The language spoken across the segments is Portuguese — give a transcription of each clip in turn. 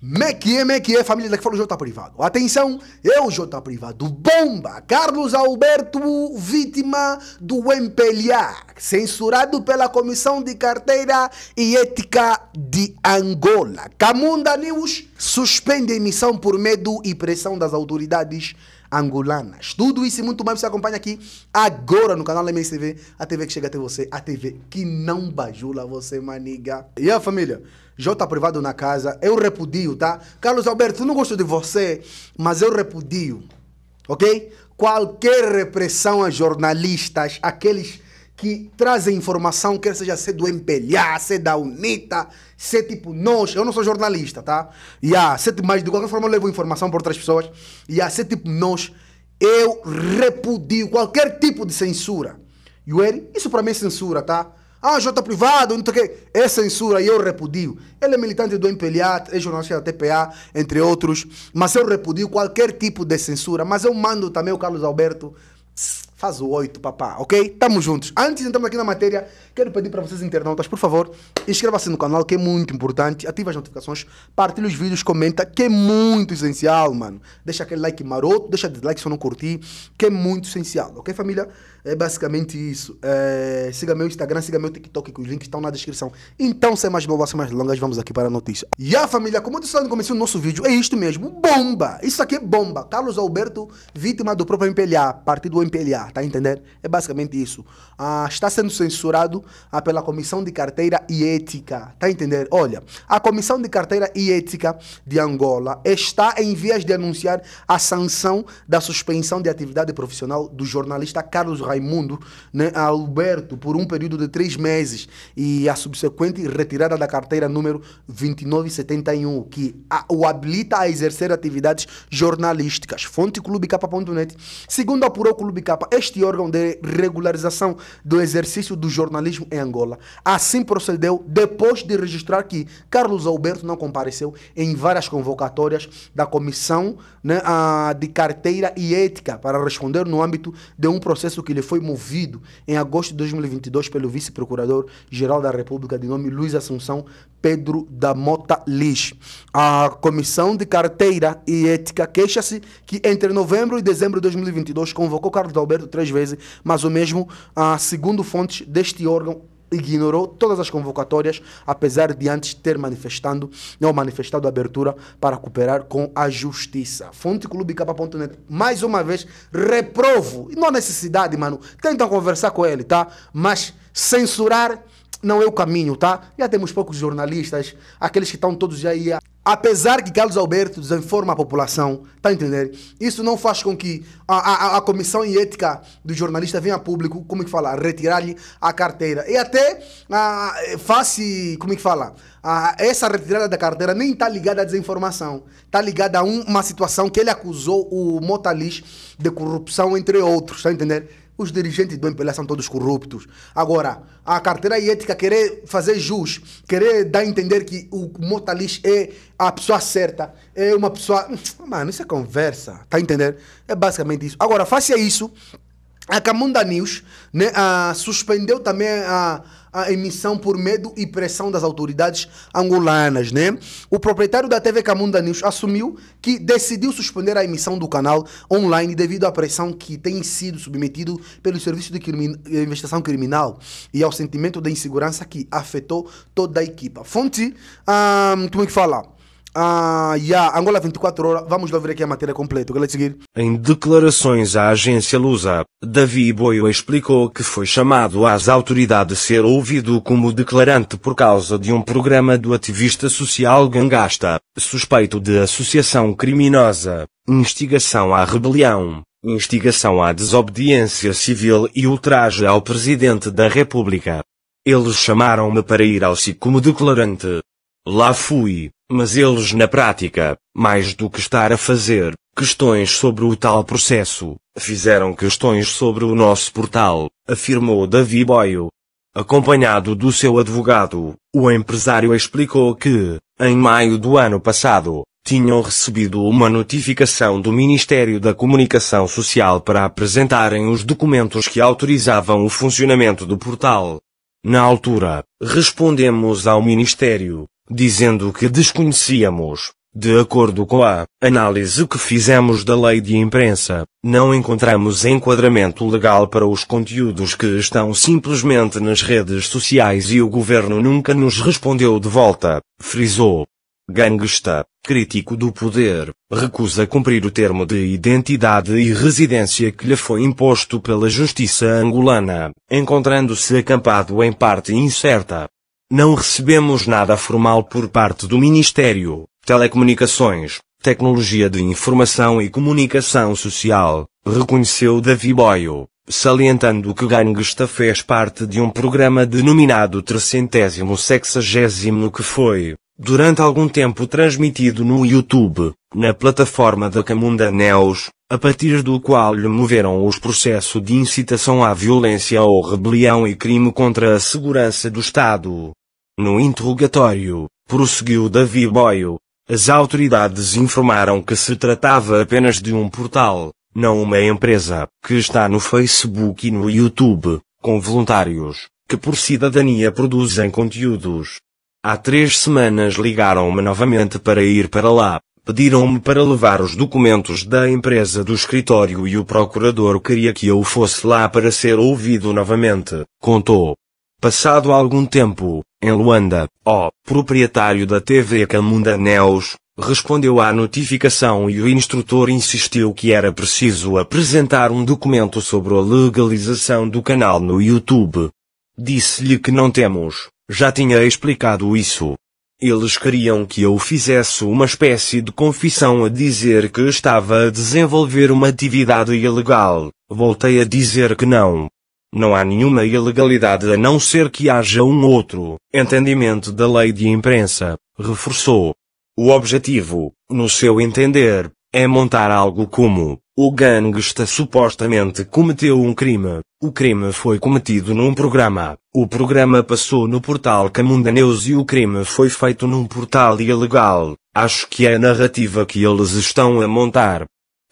Me que é, família, daqui fala o J Privado. Atenção, eu, J Privado, bomba! Carlos Alberto, vítima do MPLA, censurado pela Comissão de Carteira e Ética de Angola. Camunda News suspende a emissão por medo e pressão das autoridades angolanas. Tudo isso e muito mais você acompanha aqui agora no canal MSTV, a TV que chega até você, a TV que não bajula você, maniga. E a família, J Privado na casa, eu repudio, tá? Carlos Alberto, não gosto de você, mas eu repudio, ok? Qualquer repressão a jornalistas, aqueles que trazem informação, quer seja ser do MPLA, ser da UNITA, ser tipo nós, eu não sou jornalista, tá? Mas de qualquer forma eu levo informação para outras pessoas, ser tipo nós, eu repudio qualquer tipo de censura. Isso para mim é censura, tá? J Privado, não sei o quê, é censura e eu repudio. Ele é militante do MPLA, é jornalista da TPA, entre outros, mas eu repudio qualquer tipo de censura, mas eu mando também o Carlos Alberto. Faz o 8, papá, ok? Tamo juntos. Antes de entrarmos aqui na matéria, quero pedir para vocês internautas, por favor, inscreva-se no canal, que é muito importante, ative as notificações, partilhe os vídeos, comenta, que é muito essencial, mano. Deixa aquele like maroto, deixa dislike se eu não curtir, que é muito essencial, ok, família? É basicamente isso. Siga meu Instagram, siga meu TikTok, que os links estão na descrição. Então, sem mais novas, sem mais longas, vamos aqui para a notícia. E a família, como eu disse lá no começo do nosso vídeo, é isto mesmo, bomba! Isso aqui é bomba. Carlos Alberto, vítima do próprio MPLA, partido do MPLA, tá entendendo? É basicamente isso. Está sendo censurado pela Comissão de Carteira e Ética, tá entendendo? Olha, a Comissão de Carteira e Ética de Angola está em vias de anunciar a sanção da suspensão de atividade profissional do jornalista Carlos Raimundo, né, Alberto, por um período de 3 meses e a subsequente retirada da carteira número 2971, que o habilita a exercer atividades jornalísticas. Fonte clubecapa.net. Segundo apurou o Clube Capa, este órgão de regularização do exercício do jornalismo em Angola assim procedeu depois de registrar que Carlos Alberto não compareceu em várias convocatórias da Comissão, né, de Carteira e Ética para responder no âmbito de um processo que lhe foi movido em agosto de 2022 pelo vice-procurador-geral da República de nome Luiz Assunção Pedro da Mota Lis. A Comissão de Carteira e Ética queixa-se que entre novembro e dezembro de 2022 convocou Carlos Alberto 3 vezes, mas o mesmo, segundo fontes deste órgão, ignorou todas as convocatórias, apesar de antes ter manifestado abertura para cooperar com a justiça. Fonte clubecapa.net. Mais uma vez, reprovo. E não há necessidade, mano. Tentam conversar com ele, tá? Mas censurar não é o caminho, tá? Já temos poucos jornalistas, aqueles que estão todos aí. Apesar que Carlos Alberto desinforma a população, tá entendendo? Isso não faz com que a Comissão de Ética do jornalista venha a público, como que fala, retirar-lhe a carteira. E até essa retirada da carteira nem está ligada à desinformação, está ligada a uma situação que ele acusou o Mota Lis de corrupção, entre outros, tá entendendo? Os dirigentes do MPLA são todos corruptos. Agora, a carteira e ética querer fazer jus, querer dar a entender que o Mota Lis é a pessoa certa, é uma pessoa... Mano, isso é conversa, tá entendendo? É basicamente isso. Agora, face a isso, a Camunda News, né, suspendeu também a emissão por medo e pressão das autoridades angolanas, né? O proprietário da TV Camunda News assumiu que decidiu suspender a emissão do canal online devido à pressão que tem sido submetido pelo Serviço de Investigação Criminal e ao sentimento de insegurança que afetou toda a equipa. Fonte, como é que fala? Angola 24 horas, vamos lá ver aqui a matéria completa, quer seguir? Em declarações à agência Lusa, Davi Boio explicou que foi chamado às autoridades ser ouvido como declarante por causa de um programa do ativista social Gangasta, suspeito de associação criminosa, instigação à rebelião, instigação à desobediência civil e ultraje ao Presidente da República. Eles chamaram-me para ir ao SIC como declarante. Lá fui, mas eles na prática, mais do que estar a fazer questões sobre o tal processo, fizeram questões sobre o nosso portal, afirmou Davi Boio. Acompanhado do seu advogado, o empresário explicou que, em maio do ano passado, tinham recebido uma notificação do Ministério da Comunicação Social para apresentarem os documentos que autorizavam o funcionamento do portal. Na altura, respondemos ao Ministério, dizendo que desconhecíamos, De acordo com a análise que fizemos da lei de imprensa, não encontramos enquadramento legal para os conteúdos que estão simplesmente nas redes sociais e o governo nunca nos respondeu de volta, frisou. Gangsta, crítico do poder, recusa cumprir o termo de identidade e residência que lhe foi imposto pela justiça angolana, encontrando-se acampado em parte incerta. Não recebemos nada formal por parte do Ministério, Telecomunicações, Tecnologia de Informação e Comunicação Social, reconheceu Davi Boio, salientando que Gangsta fez parte de um programa denominado 360º que foi, durante algum tempo transmitido no YouTube, na plataforma da Camunda News, a partir do qual lhe moveram os processos de incitação à violência ou rebelião e crime contra a segurança do Estado. No interrogatório, prosseguiu Davi Boio, as autoridades informaram que se tratava apenas de um portal, não uma empresa, que está no Facebook e no YouTube, com voluntários, que por cidadania produzem conteúdos. Há 3 semanas ligaram-me novamente para ir para lá, pediram-me para levar os documentos da empresa do escritório e o procurador queria que eu fosse lá para ser ouvido novamente, contou. Passado algum tempo, em Luanda, o proprietário da TV Camunda News, respondeu à notificação e o instrutor insistiu que era preciso apresentar um documento sobre a legalização do canal no YouTube. Disse-lhe que não temos, já tinha explicado isso. Eles queriam que eu fizesse uma espécie de confissão a dizer que estava a desenvolver uma atividade ilegal. Voltei a dizer que não. Não há nenhuma ilegalidade a não ser que haja um outro entendimento da lei de imprensa, reforçou. O objetivo, no seu entender, é montar algo como: o Gangsta supostamente cometeu um crime, o crime foi cometido num programa, o programa passou no portal Camunda News e o crime foi feito num portal ilegal. Acho que é a narrativa que eles estão a montar.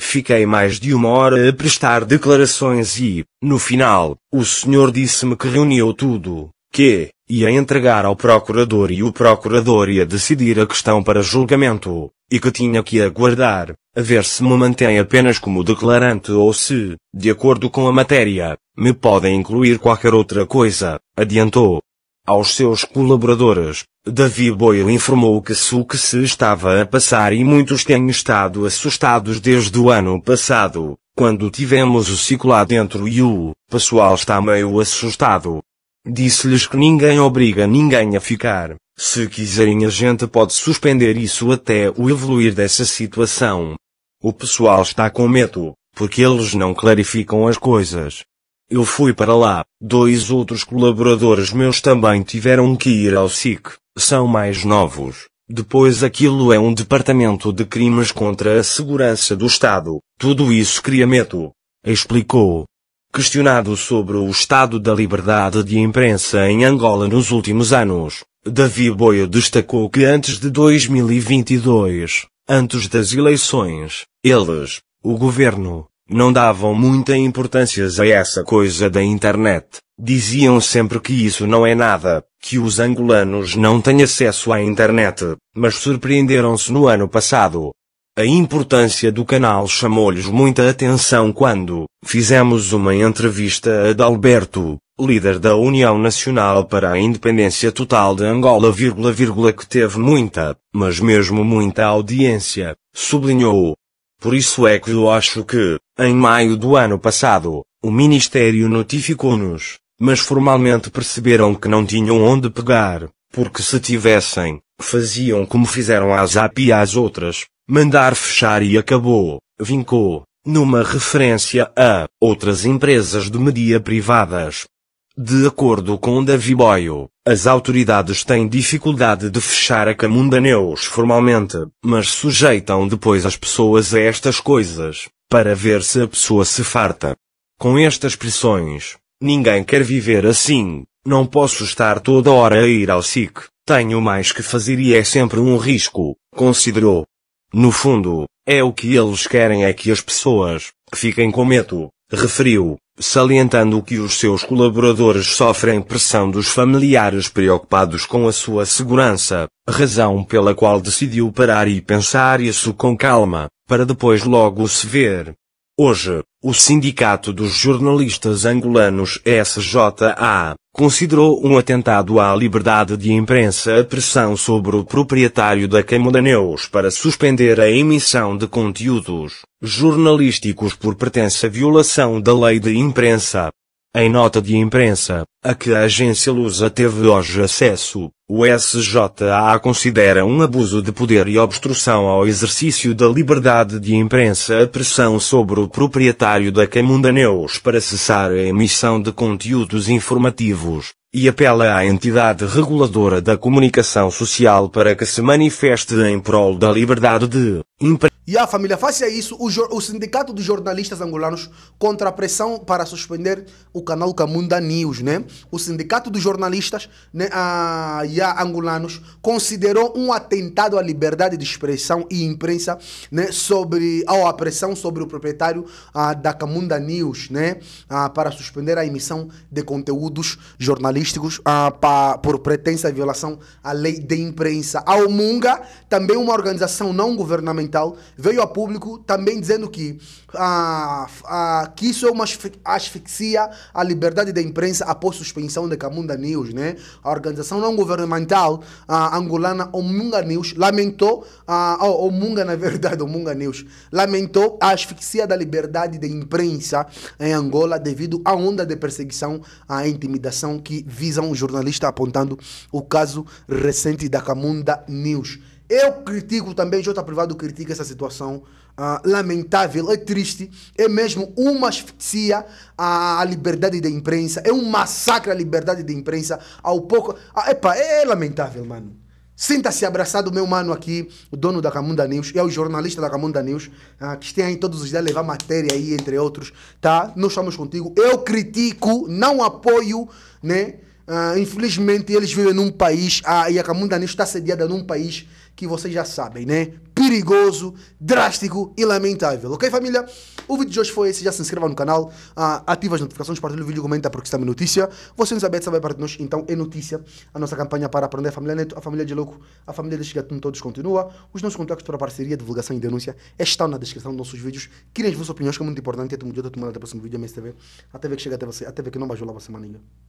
Fiquei mais de 1 hora a prestar declarações e, no final, o senhor disse-me que reuniu tudo, que ia entregar ao procurador e o procurador ia decidir a questão para julgamento, e que tinha que aguardar, a ver se me mantém apenas como declarante ou se, de acordo com a matéria, me podem incluir qualquer outra coisa, adiantou. Aos seus colaboradores, Davi Boio informou que o que se estava a passar e muitos têm estado assustados desde o ano passado, quando tivemos o ciclo lá dentro e o pessoal está meio assustado. Disse-lhes que ninguém obriga ninguém a ficar, se quiserem a gente pode suspender isso até o evoluir dessa situação. O pessoal está com medo, porque eles não clarificam as coisas. Eu fui para lá, 2 outros colaboradores meus também tiveram que ir ao SIC, são mais novos. Depois aquilo é um departamento de crimes contra a segurança do Estado, tudo isso cria medo, explicou. Questionado sobre o estado da liberdade de imprensa em Angola nos últimos anos, Davi Boio destacou que antes de 2022, antes das eleições, eles, o governo, não davam muita importância a essa coisa da internet. Diziam sempre que isso não é nada, que os angolanos não têm acesso à internet, mas surpreenderam-se no ano passado. A importância do canal chamou-lhes muita atenção quando fizemos uma entrevista a Adalberto, líder da União Nacional para a Independência Total de Angola, que teve muita, mas mesmo muita audiência, sublinhou. Por isso é que eu acho que, em maio do ano passado, o Ministério notificou-nos, mas formalmente perceberam que não tinham onde pegar, porque se tivessem, faziam como fizeram à ZAP e às outras, mandar fechar e acabou, vincou, numa referência a outras empresas de mídia privadas. De acordo com Davi Boio, as autoridades têm dificuldade de fechar a Camunda News formalmente, mas sujeitam depois as pessoas a estas coisas, para ver se a pessoa se farta. Com estas pressões, ninguém quer viver assim, não posso estar toda hora a ir ao SIC, tenho mais que fazer e é sempre um risco, considerou. No fundo, é o que eles querem é que as pessoas, que fiquem com medo, referiu, salientando que os seus colaboradores sofrem pressão dos familiares preocupados com a sua segurança, razão pela qual decidiu parar e pensar isso com calma, para depois logo se ver. Hoje, o Sindicato dos Jornalistas Angolanos SJA considerou um atentado à liberdade de imprensa a pressão sobre o proprietário da Câmara News para suspender a emissão de conteúdos jornalísticos por pretensa violação da lei de imprensa. Em nota de imprensa, a que a agência Lusa teve hoje acesso, o SJA considera um abuso de poder e obstrução ao exercício da liberdade de imprensa a pressão sobre o proprietário da Câmara News para cessar a emissão de conteúdos informativos, e apela à entidade reguladora da comunicação social para que se manifeste em prol da liberdade de imprensa. E a família, faça isso, o Sindicato dos Jornalistas Angolanos contra a pressão para suspender o canal Camunda News, né? O Sindicato dos Jornalistas, né, angolanos considerou um atentado à liberdade de expressão e imprensa, né, a pressão sobre o proprietário da Camunda News, né, para suspender a emissão de conteúdos jornalísticos por pretensa violação à lei de imprensa. A Omunga, também uma organização não governamental, veio a público também dizendo que isso é uma asfixia à liberdade da imprensa após suspensão de Camunda News, né? A organização não governamental angolana Omunga News lamentou, Omunga News lamentou a asfixia da liberdade da imprensa em Angola devido à onda de perseguição à intimidação que visam o jornalista, apontando o caso recente da Camunda News. Eu critico também, J Privado critica essa situação lamentável, é triste, é mesmo uma asfixia à liberdade da imprensa, é um massacre à liberdade da imprensa, é lamentável, mano. Sinta-se abraçado, meu mano aqui, o dono da Camunda News, é o jornalista da Camunda News, que tem aí todos os dias a levar matéria aí, entre outros, tá? Nós estamos contigo, eu critico, não apoio, né? Infelizmente eles vivem num país, e a Camunda News está sediada num país que vocês já sabem, né? Perigoso, drástico e lamentável. Ok, família? O vídeo de hoje foi esse. Já se inscreva no canal, ativa as notificações, partilha o vídeo, comenta porque está uma notícia. Você não sabe parte de nós, então é notícia. A nossa campanha para aprender a família Neto, a família de Louco, a família deste Gatuno, todos continua. Os nossos contactos para parceria, divulgação e denúncia estão na descrição dos nossos vídeos. Querem as vossas opiniões, que é muito importante. Até o próximo vídeo, MSTV. Até ver que chega até você, até ver que não bajou lá você, maninha.